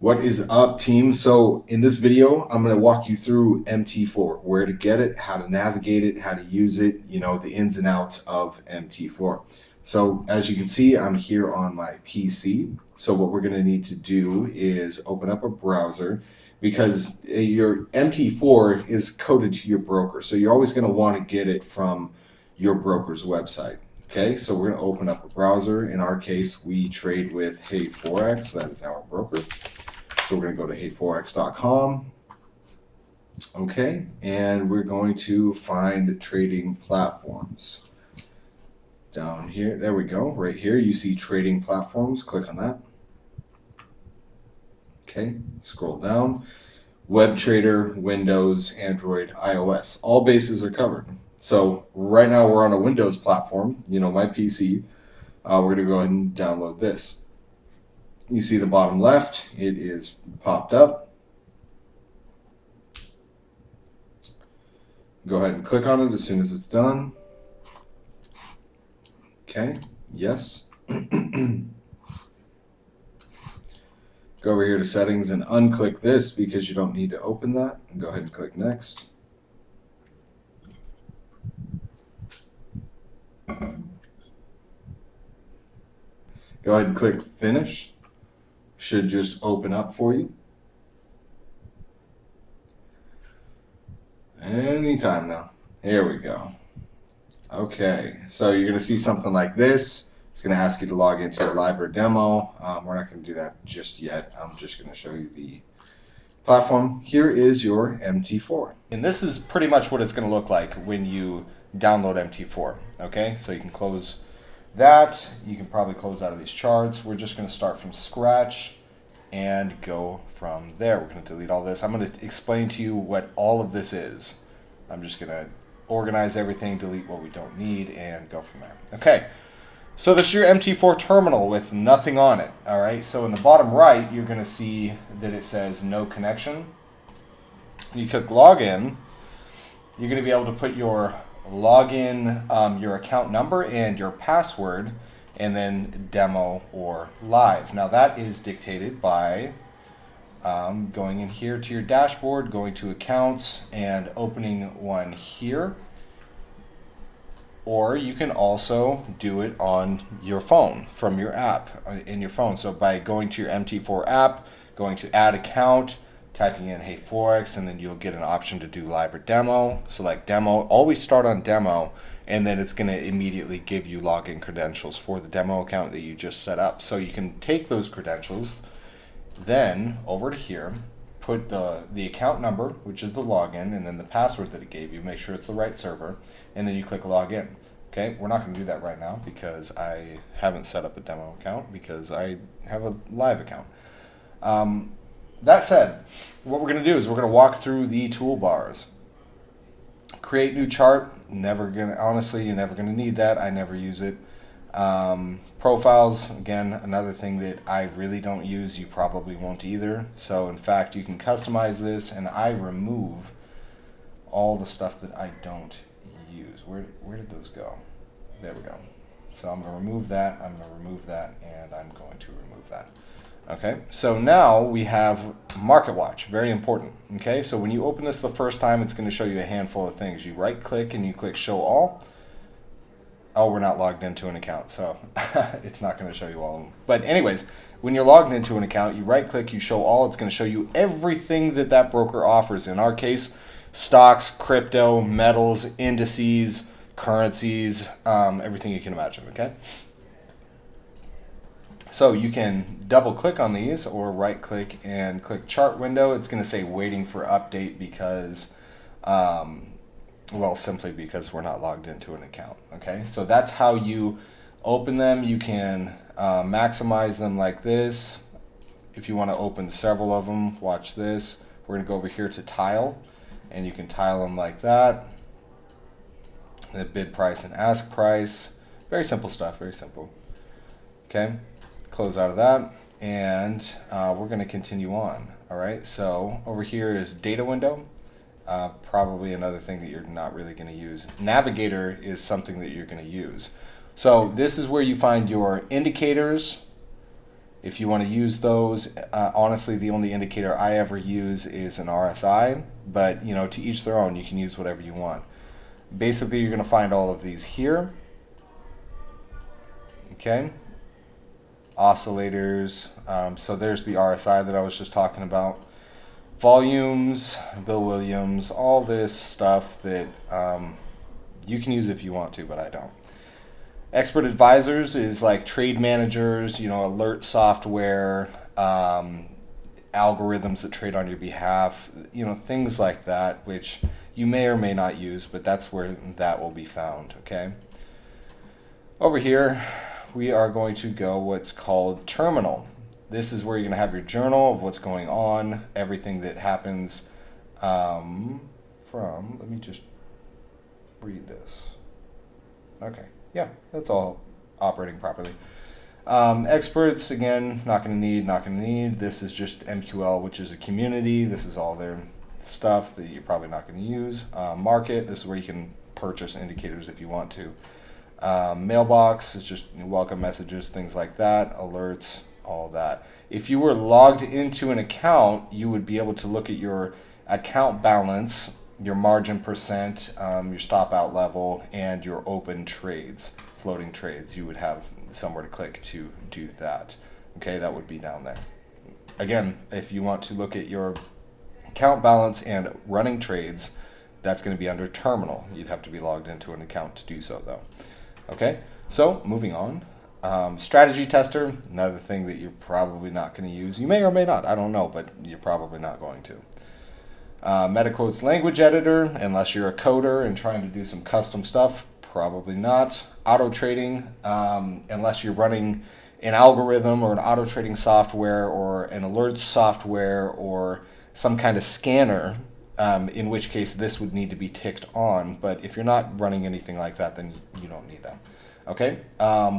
What is up, team? So in this video, I'm going to walk you through MT4, where to get it, how to navigate it, how to use it, the ins and outs of MT4. So as you can see, I'm here on my PC. So what we're going to need to do is open up a browser because your MT4 is coded to your broker. So you're always going to want to get it from your broker's website. Okay, so we're going to open up a browser. In our case, we trade with Hey Forex. That is our broker. So we're going to go to heyforex.com. Okay, and we're going to find trading platforms. Down here, there we go. Right here, you see trading platforms. Click on that. Okay, scroll down. Web Trader, Windows, Android, iOS. All bases are covered. So right now we're on a Windows platform, my PC. We're going to go ahead and download this. You see the bottom left, it is popped up. Go ahead and click on it as soon as it's done. Okay, yes. Go over here to settings and unclick this because you don't need to open that. And go ahead and click next. Go ahead and click finish. Should just open up for you. Anytime now. Here we go. Okay, so you're going to see something like this. It's going to ask you to log into a live or demo. We're not going to do that just yet. I'm just going to show you the platform. Here is your MT4. And this is pretty much what it's going to look like when you download MT4. Okay, so you can close that. You can probably close out of these charts. We're just going to start from scratch and go from there. We're going to delete all this. I'm going to explain to you what all of this is. I'm just going to organize everything, delete what we don't need, and go from there. Okay, so this is your MT4 terminal with nothing on it. All right, so in the bottom right, you're going to see that it says no connection. You click login. You're going to be able to put your login, your account number, and your password, and then demo or live. Now that is dictated by going in here to your dashboard, going to accounts, and opening one here. Or you can also do it on your phone from your app in your phone. So by going to your MT4 app, going to add account, typing in Hey Forex, and then you'll get an option to do live or demo. Select demo. Always start on demo, and then it's going to immediately give you login credentials for the demo account that you just set up. So you can take those credentials, then over to here, put the account number, which is the login, and then the password that it gave you. Make sure it's the right server, and then you click login. Okay, we're not going to do that right now because I haven't set up a demo account because I have a live account. That said, what we're going to do is we're going to walk through the toolbars. Create new chart. Honestly, you're never going to need that. I never use it. Profiles, again, another thing that I really don't use. You probably won't either. So in fact, you can customize this, and I remove all the stuff that I don't use. Where did those go? There we go. So I'm going to remove that, I'm going to remove that, and I'm going to remove that. Okay, so now we have Market Watch, very important. Okay, so when you open this the first time, it's going to show you a handful of things. You right click and you click show all. Oh, we're not logged into an account, so it's not going to show you all of them. But anyways, when you're logged into an account, you right click, you show all. It's going to show you everything that that broker offers. In our case, stocks, crypto, metals, indices, currencies, everything you can imagine. Okay. So you can double click on these or right click and click chart window. It's going to say waiting for update because, simply because we're not logged into an account. Okay, so that's how you open them. You can maximize them like this. If you want to open several of them, watch this. We're going to go over here to tile, and you can tile them like that. The bid price and ask price. Very simple stuff, very simple. Okay. Close out of that, and we're going to continue on. All right, so over here is data window. Probably another thing that you're not really going to use. Navigator is something that you're going to use. So this is where you find your indicators, If you want to use those, honestly, the only indicator I ever use is an RSI, but you know, to each their own. You can use whatever you want. Basically, you're going to find all of these here. Okay. Oscillators. So there's the RSI that I was just talking about. Volumes, Bill Williams, all this stuff that you can use if you want to, but I don't. Expert advisors is like trade managers, you know, alert software, algorithms that trade on your behalf, you know, things like that, which you may or may not use, but that's where that will be found, okay? Over here, we are going to go what's called terminal. This is where you're going to have your journal of what's going on, everything that happens let me just read this. Okay. Yeah, that's all operating properly. Experts, again, not going to need. This is just MQL, which is a community. This is all their stuff that you're probably not going to use. Market, this is where you can purchase indicators if you want to. Mailbox is just welcome messages, things like that. Alerts, all that. If you were logged into an account, you would be able to look at your account balance, your margin percent, your stop out level, and your open trades, floating trades. You would have somewhere to click to do that. Okay, that would be down there. Again, if you want to look at your account balance and running trades, that's going to be under terminal. You'd have to be logged into an account to do so though. Okay, so moving on. Strategy tester, another thing that you're probably not going to use. You may or may not, I don't know, but you're probably not going to. MetaQuote's language editor, unless you're a coder and trying to do some custom stuff, probably not. Auto trading, unless you're running an algorithm or an auto trading software or an alert software or some kind of scanner, in which case this would need to be ticked on. But if you're not running anything like that, then you don't need them. Okay,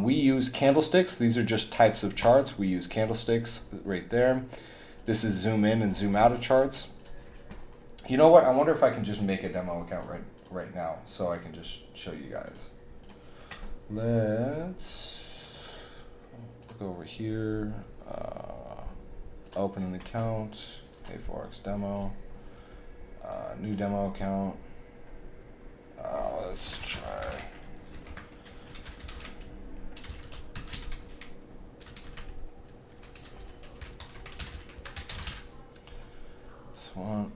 we use candlesticks. These are just types of charts. We use candlesticks right there. This is zoom in and zoom out of charts. You know what? I wonder if I can just make a demo account right now so I can just show you guys. Let's go over here, open an account, a Forex demo, new demo account. Let's try. This one.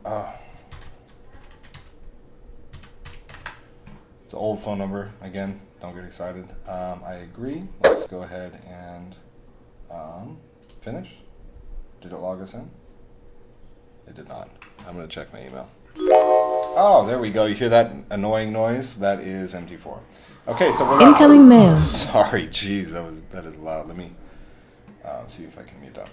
It's an old phone number. Again, don't get excited. I agree. Let's go ahead and finish. Did it log us in? It did not. I'm going to check my email. Oh, there we go. You hear that annoying noise? That is MT4. Okay, so we're incoming mail. Sorry, geez, that is loud. Let me see if I can mute that.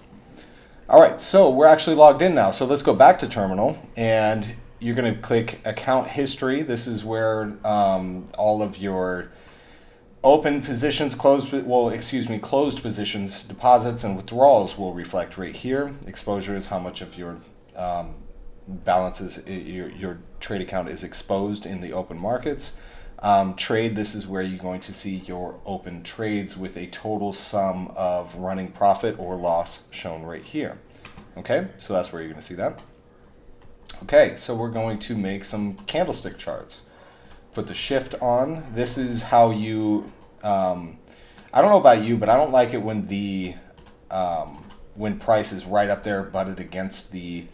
All right, so we're actually logged in now. So let's go back to terminal, and you're going to click account history. This is where all of your open positions, closed positions, deposits, and withdrawals will reflect right here. Exposure is how much of your balances, your trade account is exposed in the open markets. Trade, this is where you're going to see your open trades with a total sum of running profit or loss shown right here. Okay, so that's where you're going to see that. Okay, so we're going to make some candlestick charts. Put the shift on. This is how you, I don't know about you, but I don't like it when the, when price is right up there butted against the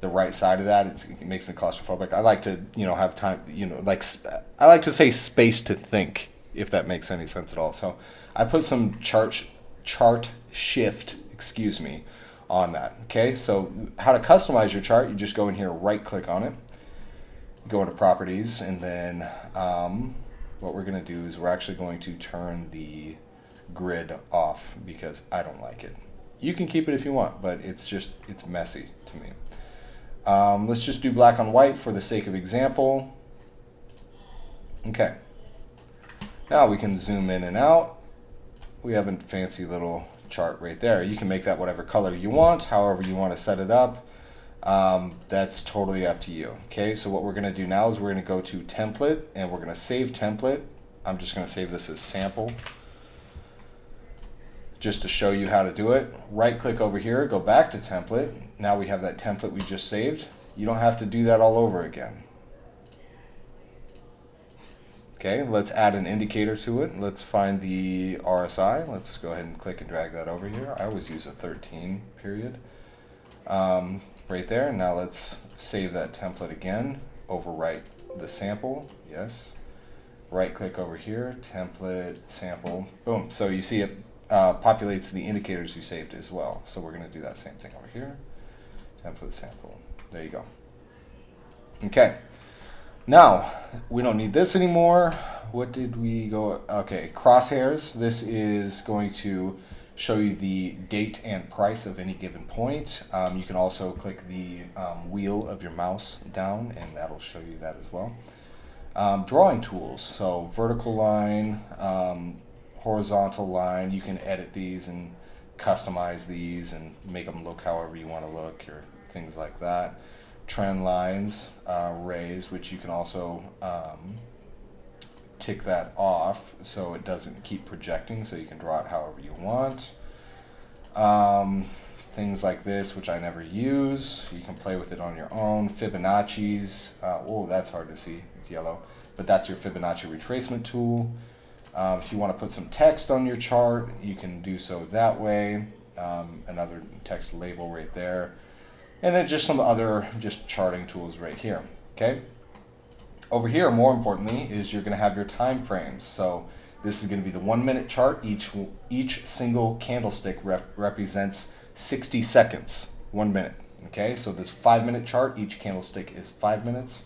right side of that. It makes me claustrophobic. I like to, have time, I like to say space to think, if that makes any sense at all. So I put some chart shift, on that. Okay, so how to customize your chart, you just go in here, right click on it, go into properties, and then what we're going to do is we're actually going to turn the grid off because I don't like it. You can keep it if you want, but it's messy to me. Let's just do black on white for the sake of example. Okay, now we can zoom in and out. We have a fancy little chart right there. You can make that whatever color you want, however you want to set it up. That's totally up to you. Okay, so what we're going to do now is we're going to go to template and we're going to save template. I'm just going to save this as sample. just to show you how to do it. Right click over here, go back to template. Now we have that template we just saved. You don't have to do that all over again. Okay, let's add an indicator to it. Let's find the RSI. Let's go ahead and click and drag that over here. I always use a 13 period. Right there. Now let's save that template again. Overwrite the sample. Yes. Right click over here, template, sample, boom. So you see it populates the indicators you saved as well. So we're going to do that same thing over here. Template, sample. There you go. Okay. Now, we don't need this anymore. What did we go? Okay, crosshairs. This is going to show you the date and price of any given point. You can also click the wheel of your mouse down, and that'll show you that as well. Drawing tools, so vertical line, horizontal line. You can edit these and customize these and make them look however you want to look, or things like that. Trend lines, raise, which you can also tick that off so it doesn't keep projecting, so you can draw it however you want. Things like this, which I never use. You can play with it on your own. Fibonacci's, oh, that's hard to see, it's yellow, but that's your Fibonacci retracement tool. If you want to put some text on your chart, you can do so that way. Another text label right there. And then just some other just charting tools right here, okay? Over here, more importantly, is you're gonna have your time frames. So this is gonna be the 1 minute chart. Each single candlestick represents 60 seconds, 1 minute, okay? So this 5 minute chart, each candlestick is 5 minutes.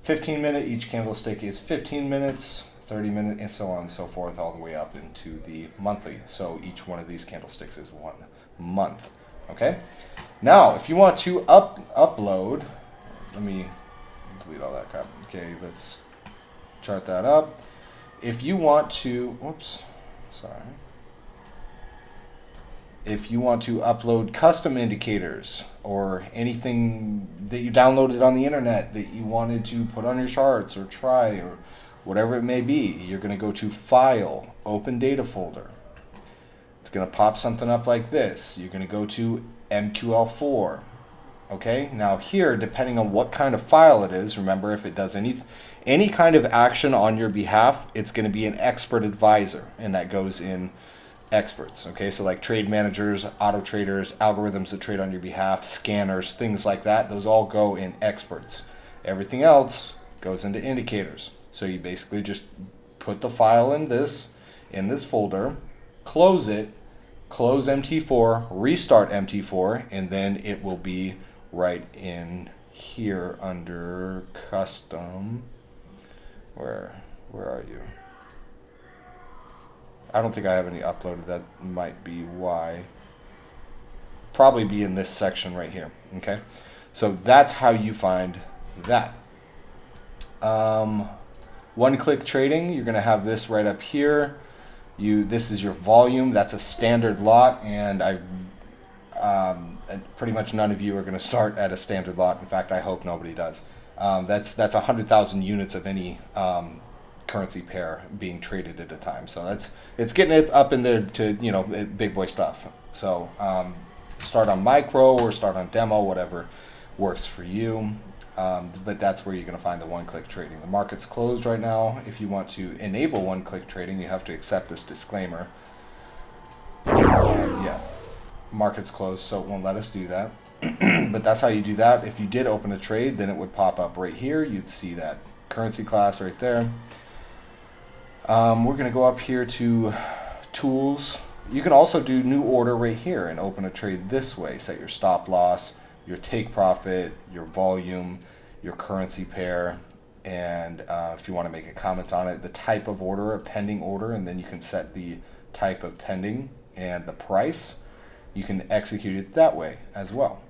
15 minute, each candlestick is 15 minutes, 30 minutes, and so on and so forth, all the way up into the monthly. So each one of these candlesticks is 1 month. Okay. Now, if you want to upload, let me delete all that crap. Okay, let's chart that up. If you want to, whoops, sorry. If you want to upload custom indicators or anything that you downloaded on the internet that you wanted to put on your charts or try or whatever it may be, you're going to go to File, Open Data Folder. It's going to pop something up like this. You're going to go to MQL4. Okay, now here, depending on what kind of file it is, remember if it does any kind of action on your behalf, it's going to be an expert advisor, and that goes in experts. Okay, so like trade managers, auto traders, algorithms that trade on your behalf, scanners, things like that, those all go in experts. Everything else goes into indicators. So you basically just put the file in this folder, close it, close MT4, restart MT4, and then it will be right in here under custom. Where are you? I don't think I have any uploaded. That might be why. Probably be in this section right here. Okay, so that's how you find that. One-click trading. You're going to have this right up here. This is your volume. That's a standard lot, and pretty much none of you are going to start at a standard lot. In fact, I hope nobody does. That's 100,000 units of any currency pair being traded at a time. So it's getting it up in there to big boy stuff. So start on micro or start on demo, whatever works for you. But that's where you're going to find the one-click trading. The market's closed right now. If you want to enable one-click trading, you have to accept this disclaimer. Yeah, market's closed, so it won't let us do that. But that's how you do that. If you did open a trade, then it would pop up right here. You'd see that currency class right there. We're going to go up here to tools. You can also do new order right here and open a trade this way. Set your stop loss, your take profit, your volume, your currency pair, and if you want to make a comment on it, the type of order, a pending order, and then you can set the type of pending and the price. You can execute it that way as well.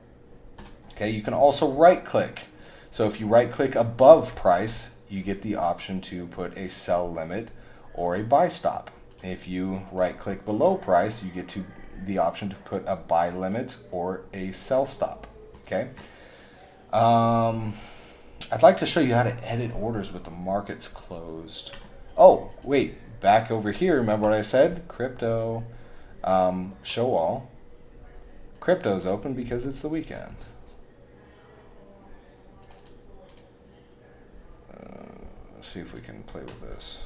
Okay, you can also right click. So if you right click above price, you get the option to put a sell limit or a buy stop. If you right click below price, you get the option to put a buy limit or a sell stop. Okay. I'd like to show you how to edit orders with the markets closed. Oh, wait, back over here. Remember what I said? Crypto. Show all. Crypto's open because it's the weekend. Let's see if we can play with this.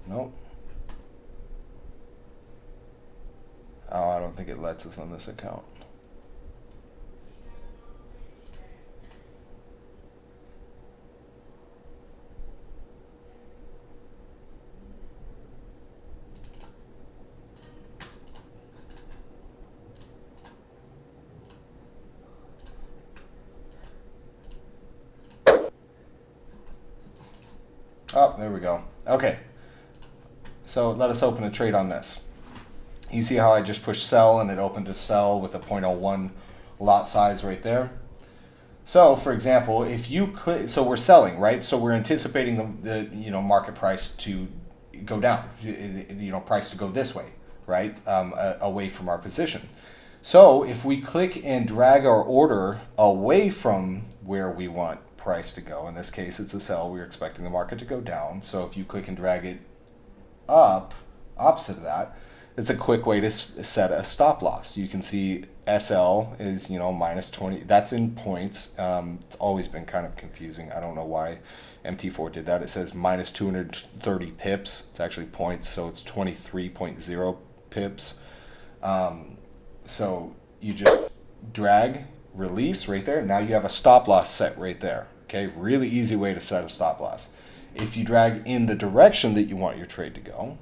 Nope. Oh, I don't think it lets us on this account. Oh, there we go. Okay. So let us open a trade on this. You see how I just pushed sell and it opened to sell with a 0.01 lot size right there. So, for example, if you click, so we're selling, right? So we're anticipating the market price to go down, price to go this way, right? Away from our position. So if we click and drag our order away from where we want price to go, in this case it's a sell, we're expecting the market to go down. So if you click and drag it up, opposite of that, it's a quick way to set a stop loss. You can see SL is minus 20. That's in points. It's always been kind of confusing. I don't know why MT4 did that. It says minus 230 pips. It's actually points, so it's 23.0 pips. So you just drag, release right there. Now you have a stop loss set right there. Okay, really easy way to set a stop loss. If you drag in the direction that you want your trade to go,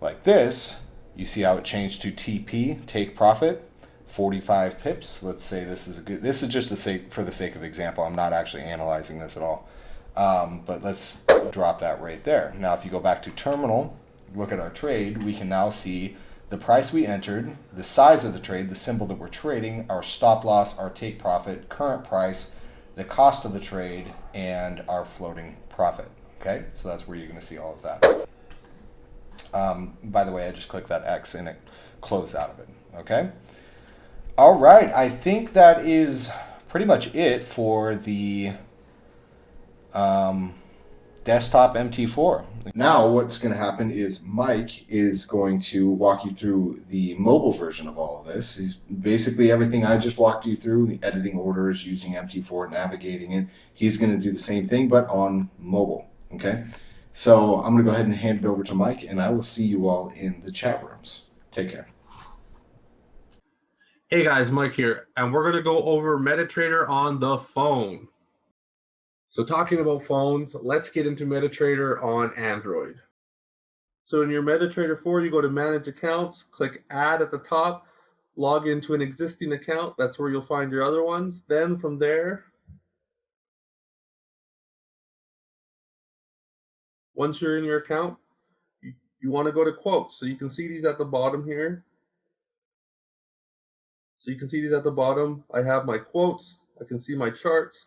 like this, you see how it changed to TP, take profit, 45 pips. Let's say this is this is just for the sake of example. I'm not actually analyzing this at all. But let's drop that right there. Now, if you go back to terminal, look at our trade, we can now see the price we entered, the size of the trade, the symbol that we're trading, our stop loss, our take profit, current price, the cost of the trade, and our floating profit. Okay, so that's where you're going to see all of that. By the way, I just clicked that X and it closed out of it. Okay. All right. I think that is pretty much it for the desktop MT4. Now what's going to happen is Mike is going to walk you through the mobile version of all of this. He's basically everything I just walked you through, the editing orders, using MT4, navigating it. He's going to do the same thing, but on mobile. Okay. So I'm going to go ahead and hand it over to Mike, and I will see you all in the chat rooms. Take care. Hey guys, Mike here, and we're going to go over Metatrader on the phone. So talking about phones, let's get into Metatrader on Android. So in your Metatrader 4, you go to Manage Accounts, click Add at the top, log into an existing account. That's where you'll find your other ones. Then from there, once you're in your account, you want to go to quotes. So you can see these at the bottom here. I have my quotes. I can see my charts.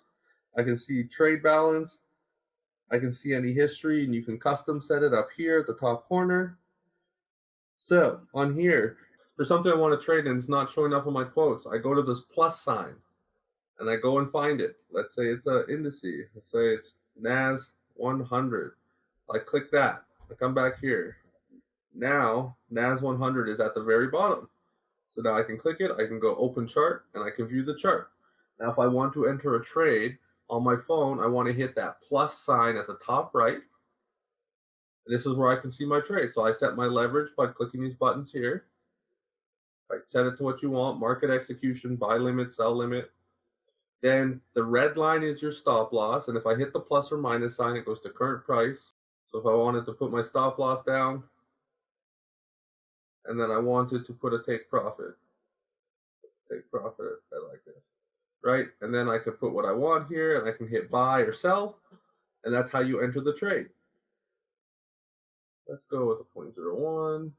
I can see trade balance. I can see any history, and you can custom set it up here at the top corner. So on here, for something I want to trade and it's not showing up on my quotes, I go to this plus sign and I go and find it. Let's say it's an indice. Let's say it's NAS 100. I click that. I come back here. Now NAS 100 is at the very bottom. So now I can click it. I can go open chart and I can view the chart. Now if I want to enter a trade on my phone, I want to hit that plus sign at the top right. And this is where I can see my trade. So I set my leverage by clicking these buttons here. Right, set it to what you want, market execution, buy limit, sell limit. Then the red line is your stop loss. And if I hit the plus or minus sign, it goes to current price. So if I wanted to put my stop loss down, and then I wanted to put a take profit. I like this. Right? And then I could put what I want here, and I can hit buy or sell, and that's how you enter the trade. Let's go with a 0.01,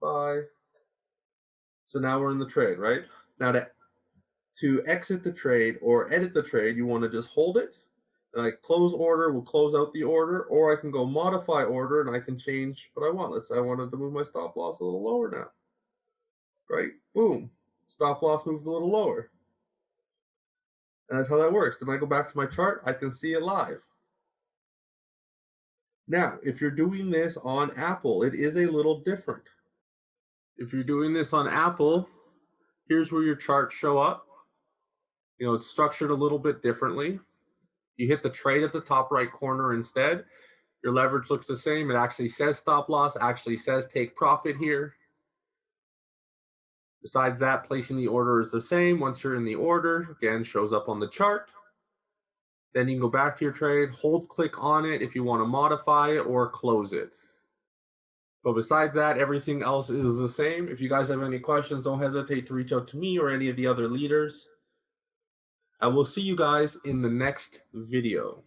buy. So now we're in the trade, right? Now to exit the trade or edit the trade, you want to just hold it, and I close order will close out the order, or I can go modify order and I can change what I want. Let's say I wanted to move my stop loss a little lower now. Right? Boom. Stop loss moved a little lower. And that's how that works. Then I go back to my chart, I can see it live. Now, if you're doing this on Apple, it is a little different. If you're doing this on Apple, here's where your charts show up. It's structured a little bit differently. You hit the trade at the top right corner instead. Your leverage looks the same. It actually says stop loss, actually says take profit here. Besides that, placing the order is the same. Once you're in the order, again, shows up on the chart. Then you can go back to your trade, hold click on it if you want to modify it or close it. But besides that, everything else is the same. If you guys have any questions, don't hesitate to reach out to me or any of the other leaders. I will see you guys in the next video.